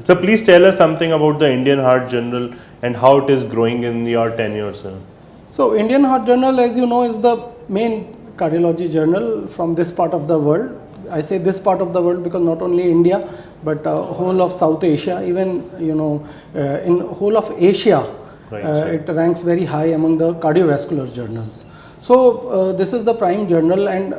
So please tell us something about the Indian Heart Journal and how it is growing in your tenure, sir. So Indian Heart Journal, as you know, is the main cardiology journal from this part of the world. I say this part of the world because not only India, but whole of South Asia, even in whole of Asia, Right, it ranks very high among the cardiovascular journals. So this is the prime journal, and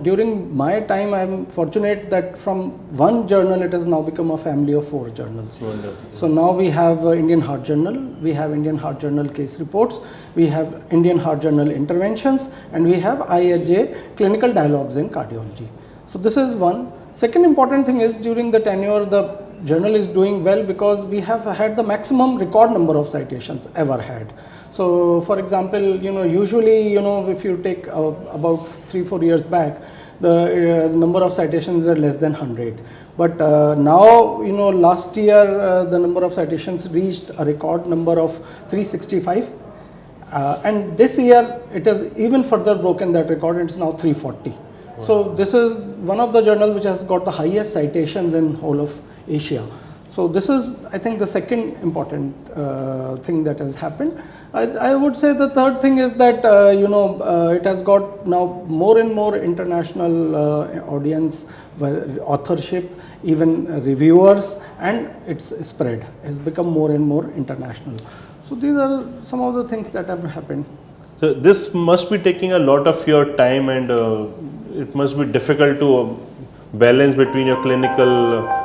during my time I am fortunate that from one journal it has now become a family of 4 journals. Wonderful. So now we have Indian Heart Journal, we have Indian Heart Journal case reports, we have Indian Heart Journal interventions, and we have IHJ clinical dialogues in cardiology. So this is one. Second important thing is during the tenure the journal is doing well because we have had the maximum record number of citations ever had. So for example, usually, if you take about 3-4 years back, the number of citations are less than 100. But now, last year the number of citations reached a record number of 365. And this year it has even further broken that record, it's now 340. Wow. So this is one of the journals which has got the highest citations in whole of Asia. So this is, I think, the second important thing that has happened. I would say the third thing is that it has got now more and more international audience, authorship, even reviewers, and its spread has become more and more international. So these are some of the things that have happened. So this must be taking a lot of your time, and it must be difficult to balance between your clinical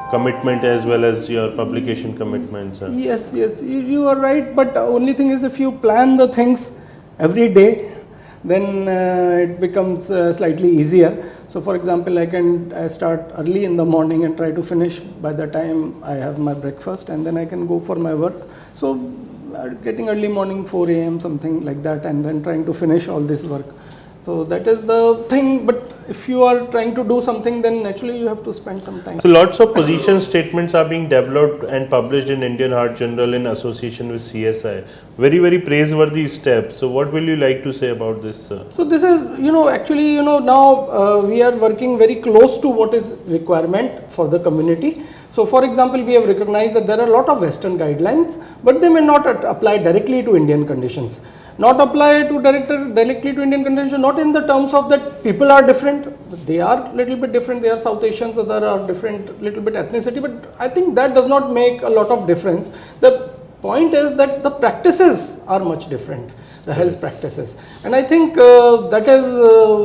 commitment as well as your publication commitments. Yes, you are right, but only thing is if you plan the things every day, then it becomes slightly easier. So for example, I start early in the morning and try to finish by the time I have my breakfast, and then I can go for my work. So getting early morning 4 a.m. something like that, and then trying to finish all this work. So that is the thing, but if you are trying to do something, then naturally you have to spend some time. So lots of position statements are being developed and published in Indian Heart Journal in association with CSI. Very, very praiseworthy step. So what will you like to say about this, sir? So this is, actually, now we are working very close to what is requirement for the community. So for example, we have recognized that there are a lot of Western guidelines, but they may not apply directly to Indian conditions. Not apply to directly to Indian conditions, not in the terms of that people are different. They are little bit different. They are South Asians, so there are different little bit ethnicity. But I think that does not make a lot of difference. The point is that the practices are much different, the health practices. And I think that is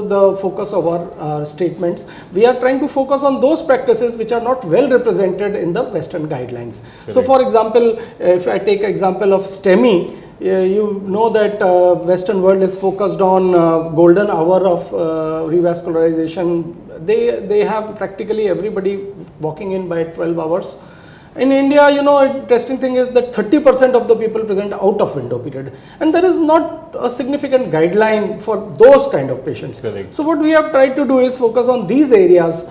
the focus of our statements. We are trying to focus on those practices which are not well represented in the Western guidelines. Correct. So for example, if I take example of STEMI, you know that Western world is focused on golden hour of revascularization. They have practically everybody walking in by 12 hours. In India, interesting thing is that 30% of the people present out of window period, and there is not a significant guideline for those kind of patients. Correct. So what we have tried to do is focus on these areas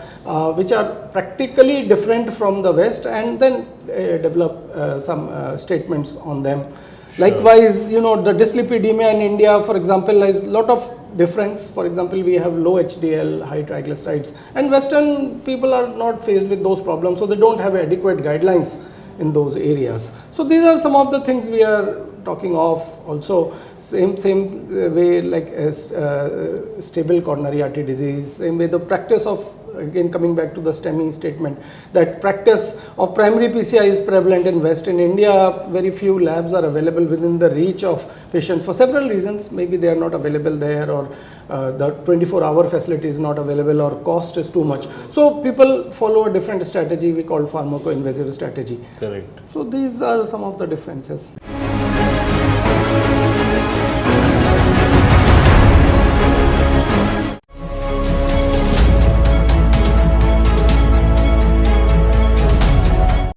which are practically different from the West, and then develop some statements on them. Sure. Likewise, the dyslipidemia in India, for example, is a lot of difference. For example, we have low HDL, high triglycerides, and Western people are not faced with those problems, so they don't have adequate guidelines in those areas. So these are some of the things we are talking of. Also, same way like stable coronary artery disease, same way the practice of, again coming back to the STEMI statement, that practice of primary PCI is prevalent in West. In India, very few labs are available within the reach of patients for several reasons. Maybe they are not available there, or the 24-hour facility is not available, or cost is too much. So people follow a different strategy we call pharmaco-invasive strategy. Correct. So these are some of the differences.